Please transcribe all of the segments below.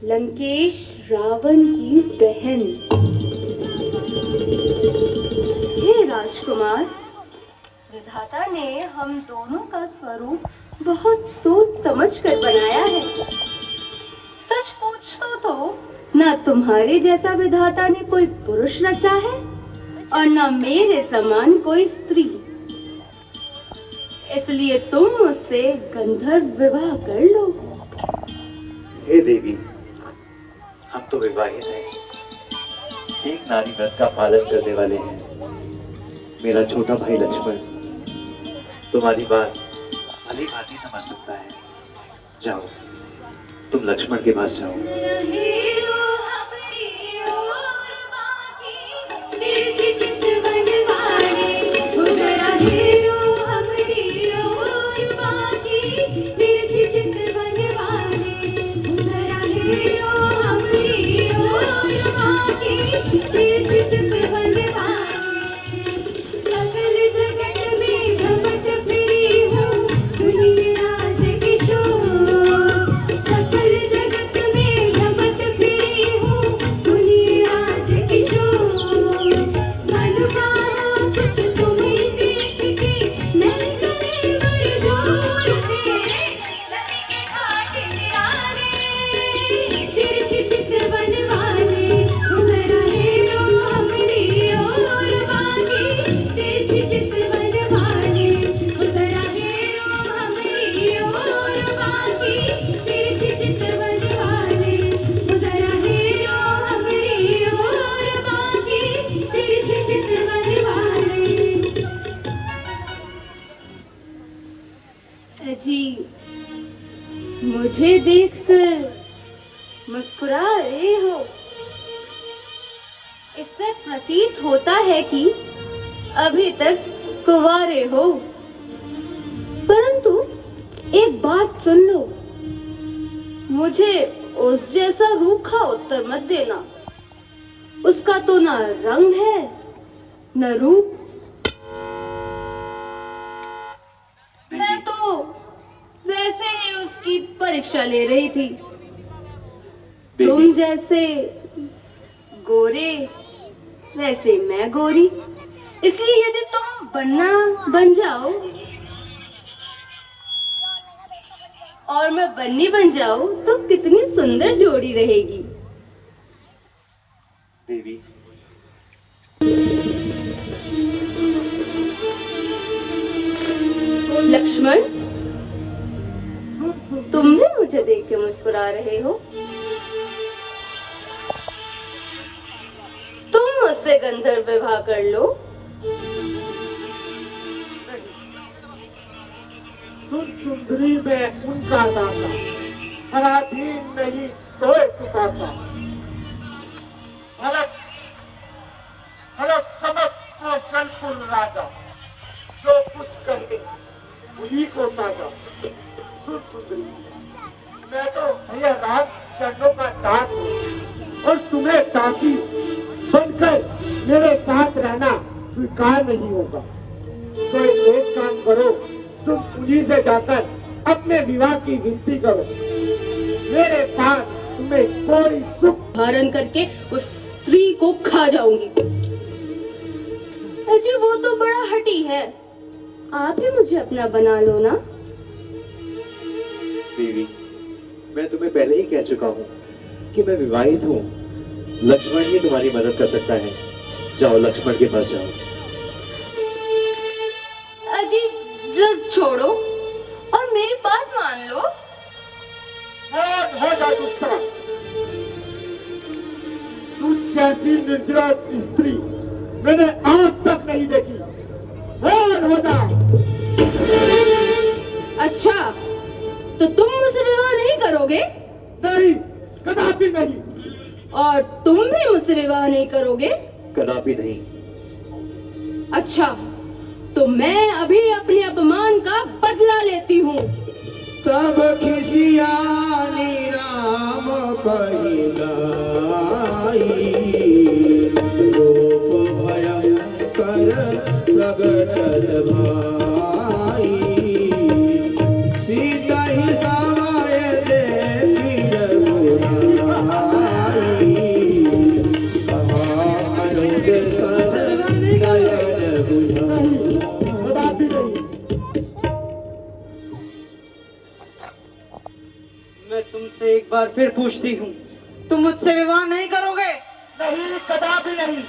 लंकेश रावण की बहन। हे राजकुमार, विधाता ने हम दोनों का स्वरूप बहुत सोच समझ कर बनाया है। सच पूछो तो न तुम्हारे जैसा विधाता ने कोई पुरुष रचा है और न मेरे समान कोई स्त्री। इसलिए तुम मुझसे गंधर्व विवाह कर लो। हे देवी, हम तो विवाहित हैं, एक नारी व्रत का पालन करने वाले हैं। मेरा छोटा भाई लक्ष्मण तुम्हारी बात भली भांति समझ सकता है। जाओ, तुम लक्ष्मण के पास जाओ। जी, मुझे देखकर मुस्कुरा रहे हो। इससे प्रतीत होता है कि अभी तक कुंवारे हो। परंतु एक बात सुन लो, मुझे उस जैसा रूखा उत्तर मत देना। उसका तो न रंग है न रूप। मैं तो वैसे ही उसकी परीक्षा ले रही थी। तुम जैसे गोरे वैसे मैं गोरी। इसलिए यदि तुम बन जाओ और मैं बन्नी बन जाऊं तो कितनी सुंदर जोड़ी रहेगी। देवी, लक्ष्मण, तुम भी मुझे देख के मुस्कुरा रहे हो। तुम मुझसे गंधर्व विवाह कर लो। सुंदरी में उनका दाता, पराधीन नहीं तो पितासा। भरत समस्त कौशलपुर राजा, जो कुछ कहे उन्हीं को साजा। सुंदरी, मैं तो भैया राम चरणों का दास हूँ और तुम्हें दासी बनकर मेरे साथ रहना स्वीकार नहीं होगा। तो एक काम करो, तुम उन्हीं से जाकर अपने विवाह की विनती करो। मेरे साथ तुम्हें कोई सुख धारण करके उस स्त्री को खा जाऊंगी। अजय, वो तो बड़ा हठी है। आप ही मुझे अपना बना लो ना। देवी, मैं तुम्हें पहले ही कह चुका हूँ कि मैं विवाहित हूँ। लक्ष्मण ही तुम्हारी मदद कर सकता है। जाओ, लक्ष्मण के पास जाओ। अजी, जिद छोड़ो और मेरी बात मान लो। हो जा दुष्टा। तू जैसी निर्जरा स्त्री मैंने आज तक नहीं देखी। हो जा। अच्छा, तो तुम मुझसे विवाह नहीं करोगे? नहीं, कदापि नहीं। और तुम भी मुझसे विवाह नहीं करोगे? कदापि नहीं। अच्छा, तो मैं अभी अपने अपमान का बदला लेती हूँ। तब खिसियानी राम कहि गाई, रूप भयंकर प्रगटत भाई। सीता ही समय ले फिर गुना फिर पूछती हूँ, तुम मुझसे विवाह नहीं करोगे? नहीं, कदापि नहीं।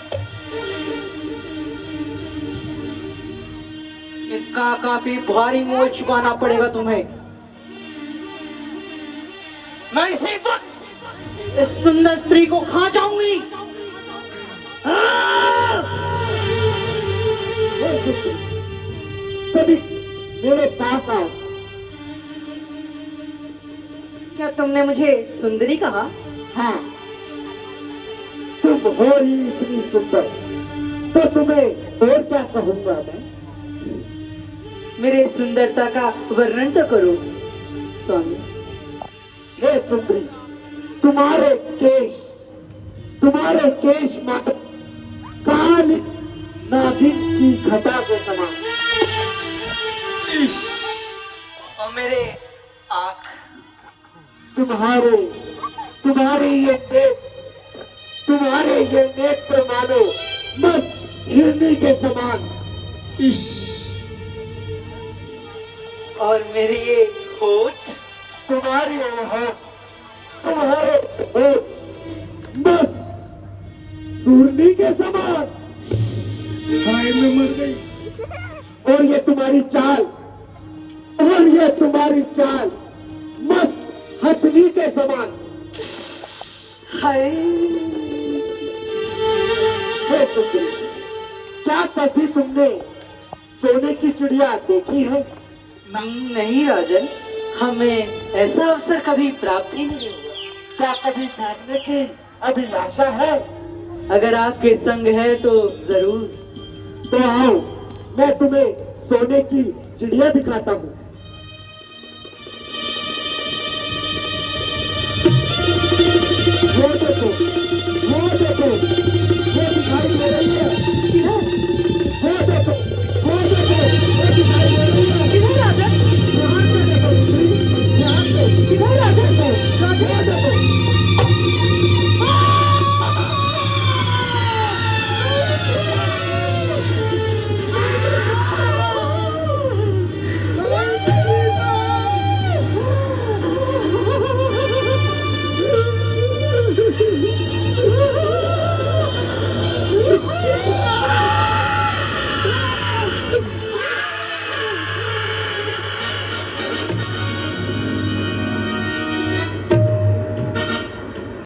इसका काफी भारी मोल चुकाना पड़ेगा तुम्हें। मैं इसी वक्त इस सुंदर स्त्री को खा जाऊंगी। कभी मेरे पास आओ। क्या तुमने मुझे सुंदरी कहा? हाँ, तुम हो ही इतनी सुंदर, तो तुम्हें और क्या कहूंगा मैं। मेरे सुंदरता का वर्णन तो करो स्वामी। हे सुंदरी, तुम्हारे केश मात्र काली नागिन की घटा के समान। और मेरे आँख, तुम्हारे ये नेत्र मानो मस्त हिरनी के समान। और मेरे ये होठ, तुम्हारे होठ मस्त सूरनी के समान। हाय, मैं मर गई। और ये तुम्हारी चाल मस्त हथनी के समान। हाय। हे सुंदरी, क्या कभी तुमने सोने की चिड़िया देखी है? नहीं राजन, हमें ऐसा अवसर कभी प्राप्त ही नहीं हुआ। क्या कभी देखने की अभिलाषा है? अगर आपके संग है तो जरूर। तो आओ, मैं तुम्हें सोने की चिड़िया दिखाता हूँ।